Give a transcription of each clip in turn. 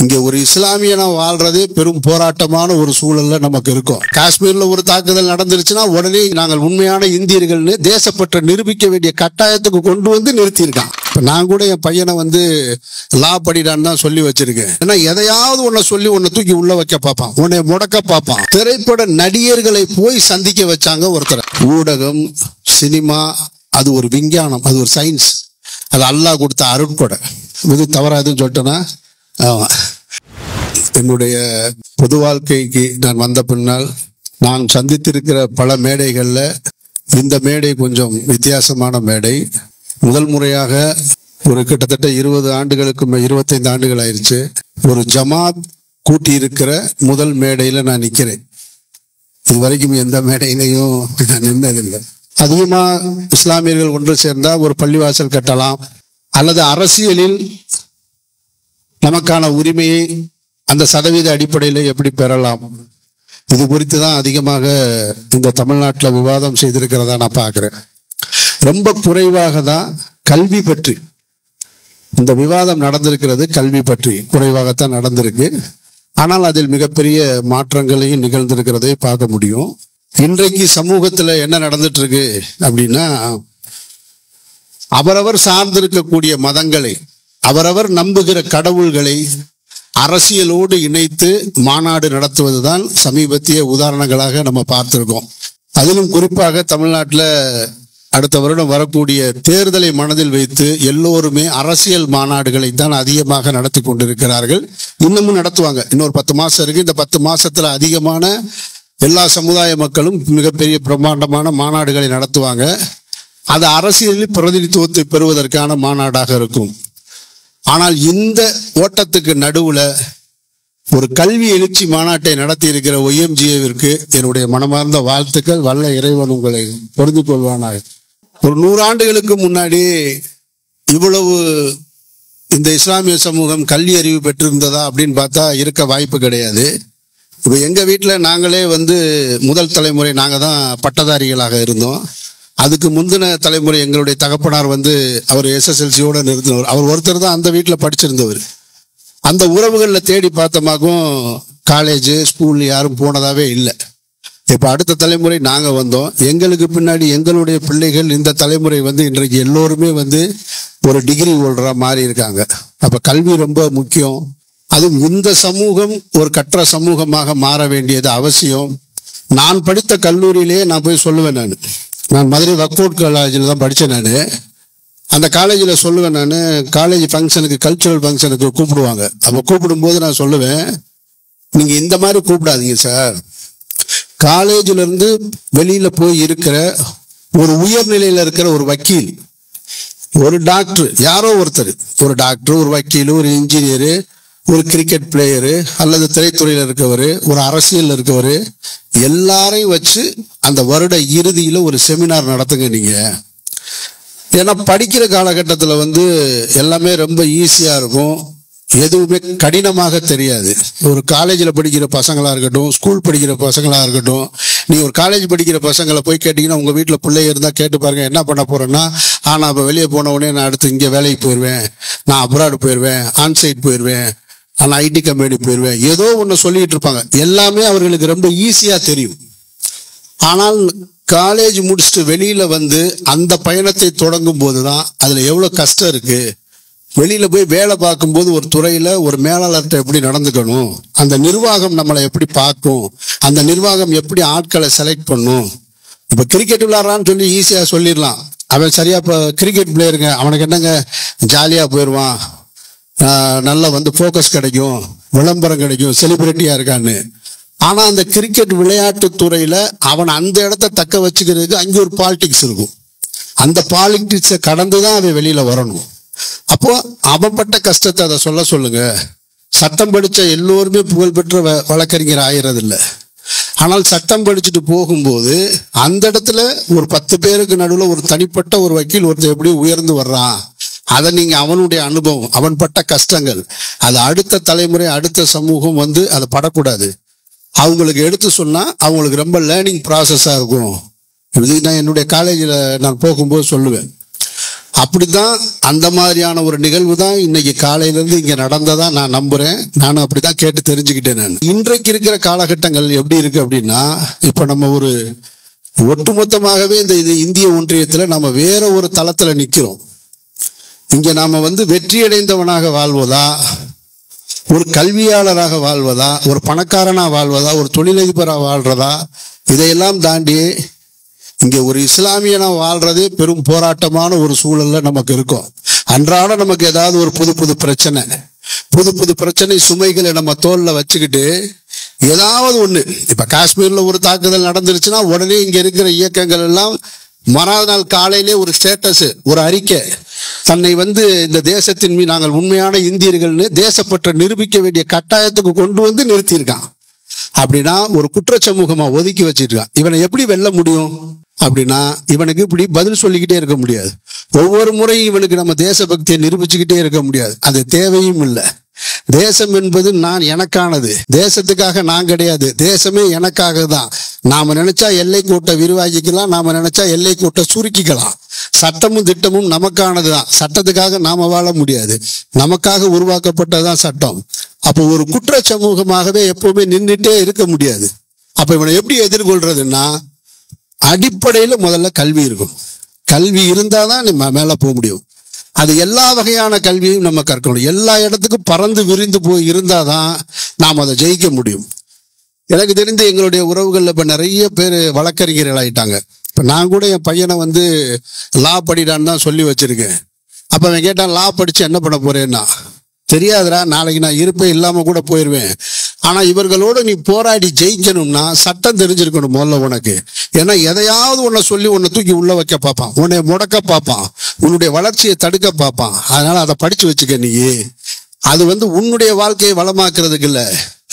இங்க ஒரு இஸ்லாமியனா வாழ்றதே பெரும் போராட்டமான ஒரு சூழல்ல நமக்கு இருக்கும். காஷ்மீர்ல ஒரு தாக்குதல் நடந்துருச்சுன்னா உடனே நாங்கள் உண்மையான இந்தியர்கள்னு தேசப்பற்ற நிரூபிக்க வேண்டிய கட்டாயத்துக்கு கொண்டு வந்து நிறுத்தியிருக்கான். இப்ப நான் கூட என் பையனை வந்து லா படிடான்னு தான் சொல்லி வச்சிருக்கேன். ஏன்னா எதையாவது ஒன்ன சொல்லி உன்னை தூக்கி உள்ள வைக்க பார்ப்பான், உன்னை முடக்க பார்ப்பான். திரைப்பட நடிகர்களை போய் சந்திக்க வச்சாங்க ஒருத்தர். ஊடகம், சினிமா அது ஒரு விஞ்ஞானம், அது ஒரு சயின்ஸ், அது அல்லாஹ் கொடுத்த அருட்கொடை. இது தவறாதுன்னு சொல்லிட்டேன்னா என்னுடைய பொது வாழ்க்கைக்கு நான் வந்த பின்னால் நான் சந்தித்திருக்கிற பல மேடைகள்ல இந்த மேடை கொஞ்சம் வித்தியாசமான மேடை. முதல் முறையாக ஒரு கிட்டத்தட்ட 20 ஆண்டுகளுக்கு 25 ஆண்டுகள் ஆயிடுச்சு ஒரு ஜமாத் கூட்டி இருக்கிற முதல் மேடையில நான் நிக்கிறேன். இது வரைக்கும் எந்த மேடையிலையும் நான் நின்னதில்லை. அதிகமா இஸ்லாமியர்கள் ஒன்று சேர்ந்தா ஒரு பள்ளிவாசல் கட்டலாம், அல்லது அரசியலில் நமக்கான உரிமையை அந்த சதவீத அடிப்படையில் எப்படி பெறலாம், இது குறித்து தான் அதிகமாக இந்த தமிழ்நாட்டில் விவாதம் செய்திருக்கிறதா நான் பார்க்கிறேன். ரொம்ப குறைவாக தான் கல்வி பற்றி இந்த விவாதம் நடந்திருக்கிறது. கல்வி பற்றி குறைவாகத்தான் நடந்திருக்கு. ஆனால் அதில் மிகப்பெரிய மாற்றங்களையும் நிகழ்ந்திருக்கிறதை பார்க்க முடியும். இன்றைக்கு சமூகத்துல என்ன நடந்துட்டு இருக்கு அப்படின்னா, அவரவர் சார்ந்திருக்கக்கூடிய மதங்களை, அவரவர் நம்புகிற கடவுள்களை அரசியலோடு இணைத்து மாநாடு நடத்துவதுதான் சமீபத்திய உதாரணங்களாக நம்ம பார்த்திருக்கோம். அதிலும் குறிப்பாக தமிழ்நாட்டில் அடுத்த வருடம் வரக்கூடிய தேர்தலை மனதில் வைத்து எல்லோருமே அரசியல் மாநாடுகளை தான் அதிகமாக நடத்தி கொண்டிருக்கிறார்கள். இன்னமும் நடத்துவாங்க. இன்னொரு 10 மாசம் இருக்கு. இந்த 10 மாசத்துல அதிகமான எல்லா சமுதாய மக்களும் மிகப்பெரிய பிரம்மாண்டமான மாநாடுகளை நடத்துவாங்க. அது அரசியலில் பிரதிநிதித்துவத்தை பெறுவதற்கான மாநாடாக இருக்கும். ஆனால் இந்த ஓட்டத்துக்கு நடுவுல ஒரு கல்வி எழுச்சி மாநாட்டை நடத்தி இருக்கிற OMGAவிற்கு என்னுடைய மனமார்ந்த வாழ்த்துக்கள். வல்ல இறைவன் உங்களை பொருந்திக் கொள்வானாக. ஒரு 100 ஆண்டுகளுக்கு முன்னாடி இவ்வளவு இந்த இஸ்லாமிய சமூகம் கல்வி அறிவு பெற்றிருந்ததா அப்படின்னு பார்த்தா இருக்க வாய்ப்பு கிடையாது. இப்போ எங்க வீட்டில் நாங்களே வந்து முதல் தலைமுறை நாங்க தான் பட்டதாரிகளாக இருந்தோம். அதுக்கு முந்தின தலைமுறை எங்களுடைய தகப்பனார் வந்து அவர் SSLCயோட நிறுத்தினவர். அவர் ஒருத்தர் தான் அந்த வீட்டில் படிச்சிருந்தவர். அந்த உறவுகளில் தேடி பார்த்தமாக்கும் காலேஜ் ஸ்கூல் யாரும் போனதாவே இல்லை. இப்போ அடுத்த தலைமுறை நாங்கள் வந்தோம். எங்களுக்கு பின்னாடி எங்களுடைய பிள்ளைகள் இந்த தலைமுறை வந்து இன்றைக்கு எல்லோருமே வந்து ஒரு டிகிரி ஹோல்டரா மாறி இருக்காங்க. அப்போ கல்வி ரொம்ப முக்கியம். அதுவும் இந்த சமூகம் ஒரு கற்ற சமூகமாக மாற வேண்டியது அவசியம். நான் படித்த கல்லூரியிலேயே நான் போய் சொல்லுவேன். நான் மதுரை வக்ஃபோர்ட் காலேஜில் தான் படித்தேன். நான் அந்த காலேஜில் சொல்லுவேன், நான் காலேஜ் ஃபங்க்ஷனுக்கு கல்ச்சுரல் ஃபங்க்ஷனுக்கு கூப்பிடுவாங்க. அப்போ கூப்பிடும்போது நான் சொல்லுவேன், நீங்கள் இந்த மாதிரி கூப்பிடாதீங்க சார். காலேஜிலேருந்து வெளியில் போய் இருக்கிற ஒரு உயர்நிலையில் இருக்கிற ஒரு வக்கீல், ஒரு டாக்டர், யாரோ ஒருத்தர், ஒரு டாக்டர், ஒரு வக்கீல், ஒரு இன்ஜினியரு, ஒரு கிரிக்கெட் பிளேயரு, அல்லது திரைத்துறையில் இருக்கவர், ஒரு அரசியல் இருக்கவர், எல்லாரையும் வச்சு அந்த வருட இறுதியில் ஒரு செமினார் நடத்துங்க நீங்க. ஏன்னா படிக்கிற காலகட்டத்தில் வந்து எல்லாமே ரொம்ப ஈஸியாக இருக்கும், எதுவுமே கடினமாக தெரியாது. ஒரு காலேஜில் படிக்கிற பசங்களாக இருக்கட்டும், ஸ்கூல் படிக்கிற பசங்களாக இருக்கட்டும், நீங்கள் ஒரு காலேஜ் படிக்கிற பசங்களை போய் கேட்டிங்கன்னா, உங்கள் வீட்டில் பிள்ளைங்க இருந்தால் கேட்டு பாருங்கள், என்ன பண்ண போகிறேன்னா, நான் இப்போ வெளியே போன உடனே நான் அடுத்து இங்கே வேலைக்கு போயிடுவேன், நான் அப்ராடு போயிடுவேன், ஆன்சைட் போயிடுவேன், நான் IT கம்பெனி போயிடுவேன், ஏதோ ஒன்று சொல்லிட்டு இருப்பாங்க. எல்லாமே அவர்களுக்கு ரொம்ப ஈஸியாக தெரியும். ஆனால் காலேஜ் முடிச்சுட்டு வெளியில் வந்து அந்த பயணத்தை தொடங்கும் போது தான் அதில் எவ்வளோ கஷ்டம் இருக்குது. வெளியில் போய் வேலை பார்க்கும்போது ஒரு துறையில் ஒரு மேலாளர்கிட்ட எப்படி நடந்துக்கணும், அந்த நிர்வாகம் நம்மளை எப்படி பார்க்கும், அந்த நிர்வாகம் எப்படி ஆட்களை செலக்ட் பண்ணும். இப்போ கிரிக்கெட் விளையாடுறான்னு சொல்லி ஈஸியாக சொல்லிடலாம். அவன் சரியா இப்போ கிரிக்கெட் பிளேயருங்க, அவனுக்கு என்னங்க ஜாலியாக போயிடுவான், நல்லா வந்து ஃபோக்கஸ் கிடைக்கும், விளம்பரம் கிடைக்கும், செலிபிரிட்டியாக இருக்கான்னு. ஆனால் அந்த கிரிக்கெட் விளையாட்டு துறையில் அவன் அந்த இடத்த தக்க வச்சுக்கிறதுக்கு அங்கே ஒரு பாலிடிக்ஸ் இருக்கும். அந்த பாலிடிக்ஸை கடந்து தான் அவன் வெளியில் வரணும். அப்போ அவன் பட்ட கஷ்டத்தை அதை சொல்லுங்க. சட்டம் படித்த எல்லோருமே புகழ்பெற்ற வழக்கறிஞர் ஆயிரதில்லை. ஆனால் சட்டம் படிச்சுட்டு போகும்போது அந்த இடத்துல ஒரு 10 பேருக்கு நடுவில் ஒரு தனிப்பட்ட ஒரு வக்கீல் ஒருத்தர் எப்படி உயர்ந்து வர்றான், அதை நீங்க அவனுடைய அனுபவம், அவன் பட்ட கஷ்டங்கள், அது அடுத்த தலைமுறை அடுத்த சமூகம் வந்து அதை படக்கூடாது. அவங்களுக்கு எடுத்து சொன்னா அவங்களுக்கு ரொம்ப லேர்னிங் ப்ராசஸாக இருக்கும். இது நான் என்னுடைய காலேஜில் நான் போகும்போது சொல்லுவேன். அப்படிதான் அந்த மாதிரியான ஒரு நிகழ்வு தான் இன்னைக்கு காலையில இருந்து இங்க நடந்ததா நான் நம்புறேன். நானும் அப்படிதான் கேட்டு தெரிஞ்சுக்கிட்டேன். நான் இன்றைக்கு இருக்கிற காலகட்டங்கள் எப்படி இருக்கு அப்படின்னா, இப்ப நம்ம ஒரு ஒட்டுமொத்தமாகவே இந்த இந்திய ஒன்றியத்துல நம்ம வேற ஒரு தளத்துல நிக்கிறோம். இங்க நாம வெற்றி அடைந்தவனாக வாழ்வதா, ஒரு கல்வியாளராக வாழ்வதா, ஒரு பணக்காரனா வாழ்வதா, ஒரு தொழிலதிபரா வாழ்றதா, இதையெல்லாம் தாண்டி இங்க ஒரு இஸ்லாமியனா வாழ்றதே பெரும் போராட்டமான ஒரு சூழல்ல நமக்கு இருக்கும். அன்றாட நமக்கு ஏதாவது ஒரு புது புது பிரச்சனை சுமைகளை நம்ம தோல்ல வச்சுக்கிட்டு ஏதாவது ஒண்ணு, இப்ப காஷ்மீர்ல ஒரு தாக்குதல் நடந்துருச்சுன்னா உடனே இங்க இருக்கிற இயக்கங்கள் எல்லாம் மறாத நாள் காலையிலே ஒரு ஸ்டேட்டஸ், ஒரு அறிக்கை, தன்னை இந்த தேசத்தின் மீது நாங்கள் உண்மையான இந்தியர்கள்னு தேசப்பற்ற நிரூபிக்க வேண்டிய கட்டாயத்துக்கு கொண்டு நிறுத்தியிருக்கான். அப்படின்னா ஒரு குற்ற சமூகமா ஒதுக்கி வச்சிருக்கான். இவனை எப்படி வெல்ல முடியும் அப்படின்னா, இவனுக்கு இப்படி பதில் சொல்லிக்கிட்டே இருக்க முடியாது. ஒவ்வொரு முறையும் இவனுக்கு நம்ம தேசபக்தியை நிரூபிச்சுக்கிட்டே இருக்க முடியாது. அது தேவையும் இல்லை. தேசம் என்பது நான் எனக்கானது, தேசத்துக்காக நான் கிடையாது, தேசமே எனக்காக தான். நாம நினைச்சா எல்லை கோட்டை விரிவாக்கிக்கலாம், நாம நினைச்சா எல்லை கோட்டை சுருக்கிக்கலாம். சட்டமும் திட்டமும் நமக்கானதுதான். சட்டத்துக்காக நாம வாழ முடியாது, நமக்காக உருவாக்கப்பட்டதுதான் சட்டம். அப்போ ஒரு குற்ற சமூகமாகவே எப்பவுமே நின்றுட்டே இருக்க முடியாது. அப்ப இவனை எப்படி எதிர்கொள்றதுன்னா, அடிப்படையில முதல்ல கல்வி இருக்கும். கல்வி இருந்தாதான் நம்ம மேல போக முடியும். அது எல்லா வகையான கல்வியும் நம்ம கற்கணும். எல்லா இடத்துக்கும் பறந்து விரிந்து போய் இருந்தாதான் நாம் அதை ஜெயிக்க முடியும். எனக்கு தெரிந்து எங்களுடைய உறவுகள்ல இப்ப நிறைய பேர் வழக்கறிஞர்கள் ஆயிட்டாங்க. இப்ப நான் கூட என் பையனை லா படிடான்னு தான் சொல்லி வச்சிருக்கேன். அப்ப அவன் கேட்டான், லா படிச்சு என்ன பண்ண போறேன்னா, தெரியாதுடா, நாளைக்கு நான் இருப்பேன், இல்லாம கூட போயிடுவேன். ஆனா இவர்களோடு நீ போராடி ஜெயிக்கணும்னா சட்டம் தெரிஞ்சிருக்கணும் முதல்ல உனக்கு. ஏன்னா எதையாவது உன்னை சொல்லி உன்னை தூக்கி உள்ள வைக்க பார்ப்பான், உன்னை முடக்க பார்ப்பான், உன்னுடைய வளர்ச்சியை தடுக்க பார்ப்பான். அதனால அதை படிச்சு வச்சுக்க. நீ அது உன்னுடைய வாழ்க்கையை வளமாக்குறதுக்கு இல்ல,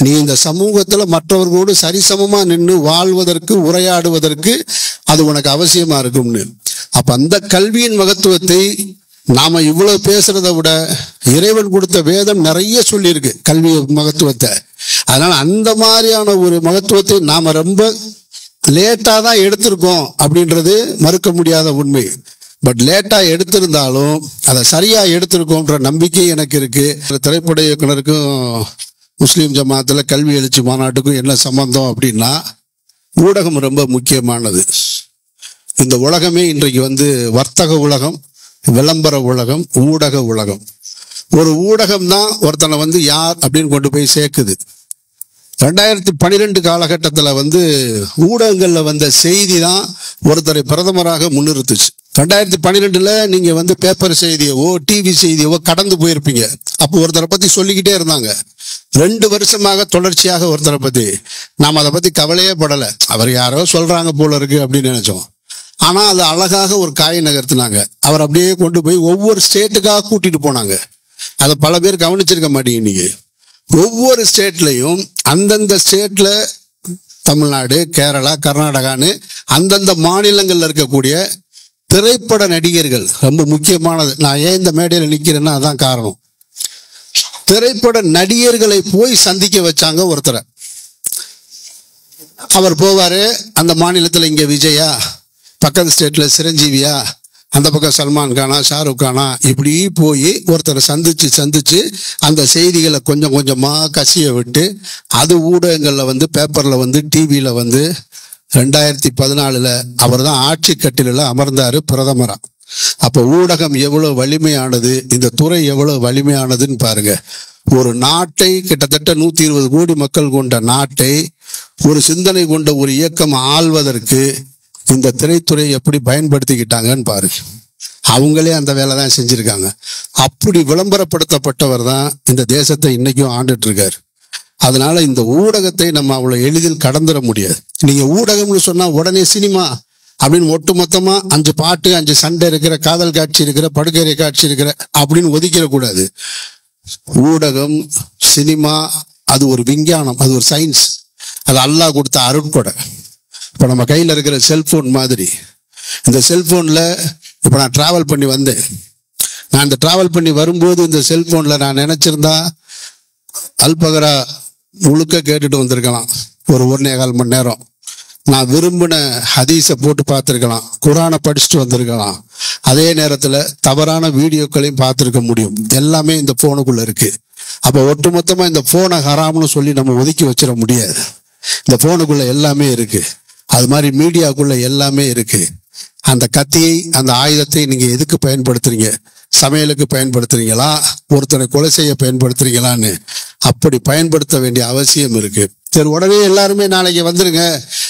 நீ இந்த சமூகத்துல மற்றவர்களோடு சரிசமமா நின்று வாழ்வதற்கு, உரையாடுவதற்கு அது உனக்கு அவசியமா இருக்கும்னு. அப்ப அந்த கல்வியின் மகத்துவத்தை நாம இவ்வளவு பேசுறதை விட இறைவன் கொடுத்த வேதம் நிறைய சொல்லியிருக்கு கல்வி மகத்துவத்தை. அதனால அந்த மாதிரியான ஒரு மகத்துவத்தை நாம ரொம்ப லேட்டா தான் எடுத்திருக்கோம் அப்படின்றது மறுக்க முடியாத உண்மை. பட் லேட்டா எடுத்திருந்தாலும் அதை சரியா எடுத்திருக்கோன்ற நம்பிக்கை எனக்கு இருக்கு. திரைப்பட இயக்குனருக்கும் முஸ்லீம் ஜமாத்துல கல்வி எழுச்சி மாநாட்டுக்கும் என்ன சம்பந்தம் அப்படின்னா, ஊடகம் ரொம்ப முக்கியமானது. இந்த உலகமே இன்றைக்கு வர்த்தக உலகம், விளம்பர உலகம், ஊடக உலகம். ஒரு ஊடகம் தான் ஒருத்தனை யார் அப்படின்னு கொண்டு போய் சேர்க்குது. 2012 காலகட்டத்தில் ஊடகங்கள்ல வந்த செய்தி தான் ஒருத்தரை பிரதமராக முன்னிறுத்துச்சு. 2012 நீங்க பேப்பர் செய்தியவோ டிவி செய்தியவோ கடந்து போயிருப்பீங்க. அப்போ ஒருத்தரை பத்தி சொல்லிக்கிட்டே இருந்தாங்க. 2 வருஷமாக தொடர்ச்சியாக ஒருத்தரை பத்தி நாம அதை பத்தி கவலையே படல. அவர் யாரோ சொல்றாங்க போல இருக்கு அப்படின்னு நினைச்சோம். ஆனா அது அழகாக ஒரு காய் நகர்த்தினாங்க. அவர் அப்படியே கொண்டு போய் ஒவ்வொரு ஸ்டேட்டுக்காக கூட்டிட்டு போனாங்க. அதை பல பேர் கவனிச்சிருக்க மாட்டீங்க. நீங்க ஒவ்வொரு ஸ்டேட்லையும் அந்தந்த ஸ்டேட்ல, தமிழ்நாடு, கேரளா, கர்நாடகான்னு அந்தந்த மாநிலங்கள்ல இருக்கக்கூடிய திரைப்பட நடிகர்கள் ரொம்ப முக்கியமானது. நான் ஏன் இந்த மேடையில் நிக்கிறேன்னா அதான் காரணம். திரைப்பட நடிகர்களை போய் சந்திக்க வச்சாங்க ஒருத்தரை. அவர் போவாரு, அந்த மாநிலத்துல இங்க விஜயா, பக்கத்து ஸ்டேட்ல சிரஞ்சீவியா, அந்த பக்கம் சல்மான் கானா, ஷாருக் கானா, இப்படி போய் ஒருத்தரை சந்திச்சு அந்த செய்திகளை கொஞ்சம் கொஞ்சமா கசிய விட்டு அது ஊடகங்கள்ல பேப்பர்ல டிவியில 2014 அவர் தான் ஆட்சி கட்டில அமர்ந்தாரு பிரதமரா. அப்ப ஊடகம் எவ்வளவு வலிமையானது, இந்த துறை எவ்வளவு வலிமையானதுன்னு பாருங்க. ஒரு நாட்டை, கிட்டத்தட்ட 120 கோடி மக்கள் கொண்ட நாட்டை ஒரு சிந்தனை கொண்ட ஒரு இயக்கம் ஆள்வதற்கு இந்த திரைத்துறை எப்படி பயன்படுத்திக்கிட்டாங்கன்னு பாருங்க. அவங்களே அந்த வேலை தான் செஞ்சிருக்காங்க. அப்படி விளம்பரப்படுத்தப்பட்டவர் தான் இந்த தேசத்தை இன்னைக்கும் ஆண்டுட்டு இருக்காரு. அதனால இந்த ஊடகத்தை நம்ம அவ்வளவு எளிதில் கடந்துட முடியாது. நீங்க ஊடகம்னு சொன்னா உடனே சினிமா அப்படின்னு ஒட்டு மொத்தமா 5 பாட்டு, 5 சண்டை இருக்கிற, காதல் காட்சி இருக்கிற, படுக்கறை காட்சி இருக்கிற அப்படின்னு ஒதுக்கிட கூடாது. ஊடகம், சினிமா அது ஒரு விஞ்ஞானம், அது ஒரு சயின்ஸ், அது அல்லாஹ் கொடுத்த அருட்கொடை. இப்போ நம்ம கையில் இருக்கிற செல்போன் மாதிரி, இந்த செல்போன்ல இப்போ நான் டிராவல் பண்ணி வந்தேன். நான் இந்த டிராவல் பண்ணி வரும்போது இந்த செல்போன்ல நான் நினைச்சிருந்தா அல்பகரா முழுக்க கேட்டுட்டு வந்திருக்கலாம் ஒரு 1.25 மணி நேரம். நான் விரும்பின ஹதீஸை போட்டு பார்த்துருக்கலாம், குரானை படிச்சுட்டு வந்திருக்கலாம், அதே நேரத்தில் தவறான வீடியோக்களையும் பார்த்துருக்க முடியும். எல்லாமே இந்த ஃபோனுக்குள்ள இருக்கு. அப்போ ஒட்டுமொத்தமா இந்த ஃபோனை ஹராம்னு சொல்லி நம்ம ஒதுக்கி வச்சிட முடியாது. இந்த ஃபோனுக்குள்ள எல்லாமே இருக்கு. அது மாதிரி மீடியாக்குள்ள எல்லாமே இருக்கு. அந்த கத்தியை, அந்த ஆயுதத்தை நீங்க எதுக்கு பயன்படுத்துறீங்க? சமையலுக்கு பயன்படுத்துறீங்களா, ஒருத்தனை கொலை செய்ய பயன்படுத்துறீங்களான்னு அப்படி பயன்படுத்த வேண்டிய அவசியம் இருக்கு. சரி, உடனே எல்லாருமே நாளைக்கு வந்துருங்க,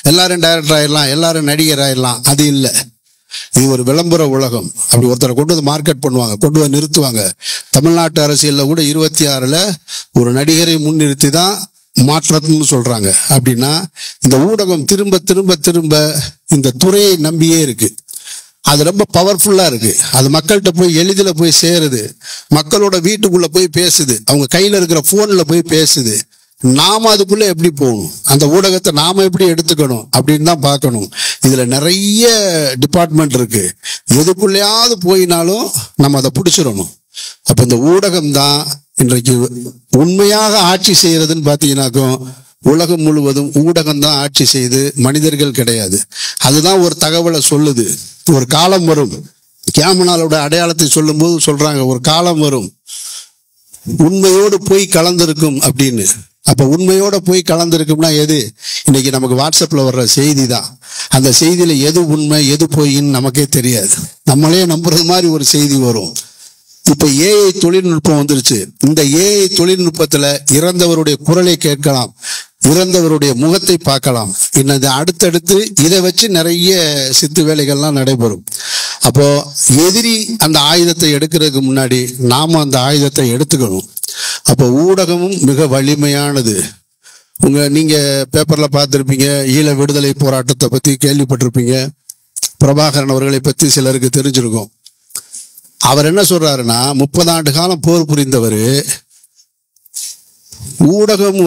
எல்லாரும் டைரக்டர் ஆயிடலாம், எல்லாரும் நடிகர் ஆயிடலாம், அது இல்லை. இது ஒரு விளம்பர உலகம். அப்படி ஒருத்தரை கொண்டு வந்து மார்க்கெட் பண்ணுவாங்க, கொண்டு வந்து நிறுத்துவாங்க. தமிழ்நாட்டு அரசியல்ல கூட 26ல் ஒரு நடிகரை முன்னிறுத்தி தான் மாற்றம்னு சொல்றாங்க. அப்படின்னா இந்த ஊடகம் திரும்ப திரும்ப திரும்ப இந்த துறையை நம்பியே இருக்கு. அது ரொம்ப பவர்ஃபுல்லா இருக்கு. அது மக்கள்கிட்ட போய் எளிதில் போய் சேருது, மக்களோட வீட்டுக்குள்ள போய் பேசுது, அவங்க கையில இருக்கிற போன்ல போய் பேசுது. நாம அதுக்குள்ள எப்படி போகணும், அந்த ஊடகத்தை நாம எப்படி எடுத்துக்கணும் அப்படின்னு தான் பார்க்கணும். இதுல நிறைய டிபார்ட்மெண்ட் இருக்கு. எதுக்குள்ளயாவது போயினாலும் நம்ம அதை பிடிச்சிடணும். அப்ப இந்த ஊடகம் தான் இன்றைக்கு உண்மையாக ஆட்சி செய்யறதுன்னு பாத்தீங்கன்னாக்கும் உலகம் முழுவதும் ஊடகம் தான் ஆட்சி செய்து, மனிதர்கள் கிடையாது. அதுதான் ஒரு தகவலை சொல்லுது. ஒரு காலம் வரும், கியாமனாலோட அடையாளத்தை சொல்லும் போது சொல்றாங்க, ஒரு காலம் வரும் உண்மையோடு போய் கலந்திருக்கும் அப்படின்னு. அப்ப உண்மையோட போய் கலந்திருக்கும்னா எது? இன்னைக்கு நமக்கு வாட்ஸ்அப்ல வர்ற செய்தி தான். அந்த செய்தியில எது உண்மை எது பொய்ன்னு நமக்கே தெரியாது. நம்மளே நம்புறது மாதிரி ஒரு செய்தி வரும். இப்ப ஏஐ தொழில்நுட்பம் வந்துருச்சு. இந்த ஏஐ தொழில்நுட்பத்துல இறந்தவருடைய குரலை கேட்கலாம், இறந்தவருடைய முகத்தை பார்க்கலாம். இன்னது அடுத்தடுத்து இதை வச்சு நிறைய சித்து வேலைகள்லாம் நடைபெறும். அப்போ எதிரி அந்த ஆயுதத்தை எடுக்கிறதுக்கு முன்னாடி நாம அந்த ஆயுதத்தை எடுத்துக்கணும். அப்போ ஊடகமும் மிக வலிமையானது. நீங்க பேப்பர்ல பார்த்துருப்பீங்க, ஈழ விடுதலை போராட்டத்தை பத்தி கேள்விப்பட்டிருப்பீங்க. பிரபாகரன் அவர்களை பத்தி சிலருக்கு தெரிஞ்சிருக்கும். அவர் என்ன சொல்றாருன்னா, 30 ஆண்டு காலம் போர் புரிந்தவர், ஊடகம்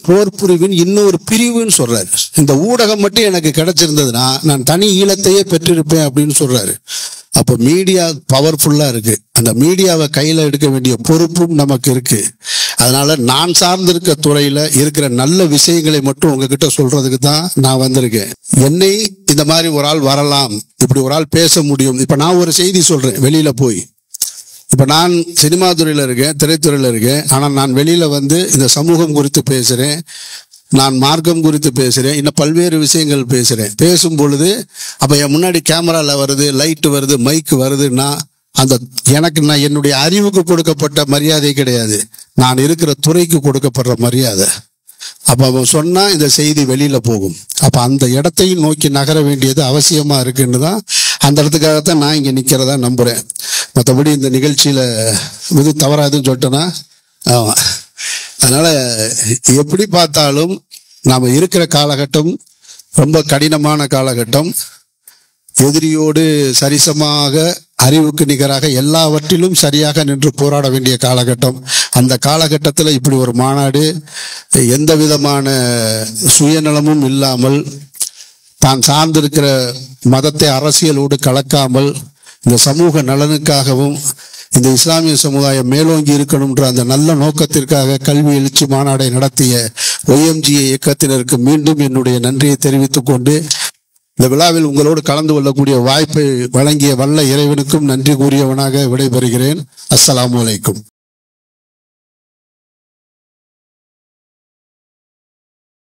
போர் புரிவின் இன்னொரு பிரிவுன்னு சொல்றாரு. இந்த ஊடகம் மட்டும் எனக்கு கிடைச்சிருந்ததுன்னா நான் தனி ஈழத்தையே பெற்றிருப்பேன் அப்படின்னு சொல்றாரு. அப்போ மீடியா பவர்ஃபுல்லா இருக்கு. அந்த மீடியாவை கையில எடுக்க வேண்டிய பொறுப்பும் நமக்கு இருக்கு. அதனால நான் சார்ந்திருக்க துறையில இருக்கிற நல்ல விஷயங்களை மட்டும் உங்ககிட்ட சொல்றதுக்கு தான் நான் வந்திருக்கேன். என்னை இந்த மாதிரி ஒரு ஆள் வரலாம், இப்படி ஒரு ஆள் பேச முடியும். இப்ப நான் ஒரு செய்தி சொல்றேன் வெளியில போய், இப்ப நான் சினிமா துறையில இருக்கேன், திரைத்துறையில இருக்கேன். ஆனா நான் வெளியில இந்த சமூகம் குறித்து பேசுறேன், நான் மார்க்கம் குறித்து பேசுறேன், இன்னும் பல்வேறு விஷயங்கள் பேசுறேன். பேசும் பொழுது அப்ப என் முன்னாடி கேமரால வருது, லைட் வருது, மைக் வருதுன்னா நான் என்னுடைய அறிவுக்கு கொடுக்கப்பட்ட மரியாதை கிடையாது, நான் இருக்கிற துறைக்கு கொடுக்கப்படுற மரியாதை. அப்ப அவன் சொன்னா இந்த செய்தி வெளியில போகும். அப்ப அந்த இடத்தையும் நோக்கி நகர வேண்டியது அவசியமா இருக்குன்னு தான், அந்த இடத்துக்காகத்தான் நான் இங்க நிக்கிறதா நம்புறேன். மற்றபடி இந்த நிகழ்ச்சியில இது தவறாதுன்னு சொல்லிட்டேன்னா ஆமா. அதனால எப்படி பார்த்தாலும் நாம இருக்கிற காலகட்டம் ரொம்ப கடினமான காலகட்டம். எதிரியோடு சரிசமாக, அறிவுக்கு நிகராக எல்லாவற்றிலும் சரியாக நின்று போராட வேண்டிய காலகட்டம். அந்த காலகட்டத்தில் இப்படி ஒரு மாநாடு எந்த விதமான சுயநலமும் இல்லாமல், தான் சார்ந்திருக்கிற மதத்தை அரசியலோடு கலக்காமல், இந்த சமூக நலனுக்காகவும் இந்த இஸ்லாமிய சமுதாயம் மேலோங்கி இருக்கணும்ன்ற அந்த நல்ல நோக்கத்திற்காக கல்வி எழுச்சி மாநாடை நடத்திய OMGA இயக்கத்தினருக்கு மீண்டும் என்னுடைய நன்றியை தெரிவித்துக் கொண்டு, இந்த விழாவில் உங்களோடு கலந்து கொள்ளக்கூடிய வாய்ப்பை வழங்கிய வல்ல இறைவனுக்கும் நன்றி கூறியவனாக விடைபெறுகிறேன். அஸ்ஸலாமு அலைக்கும்.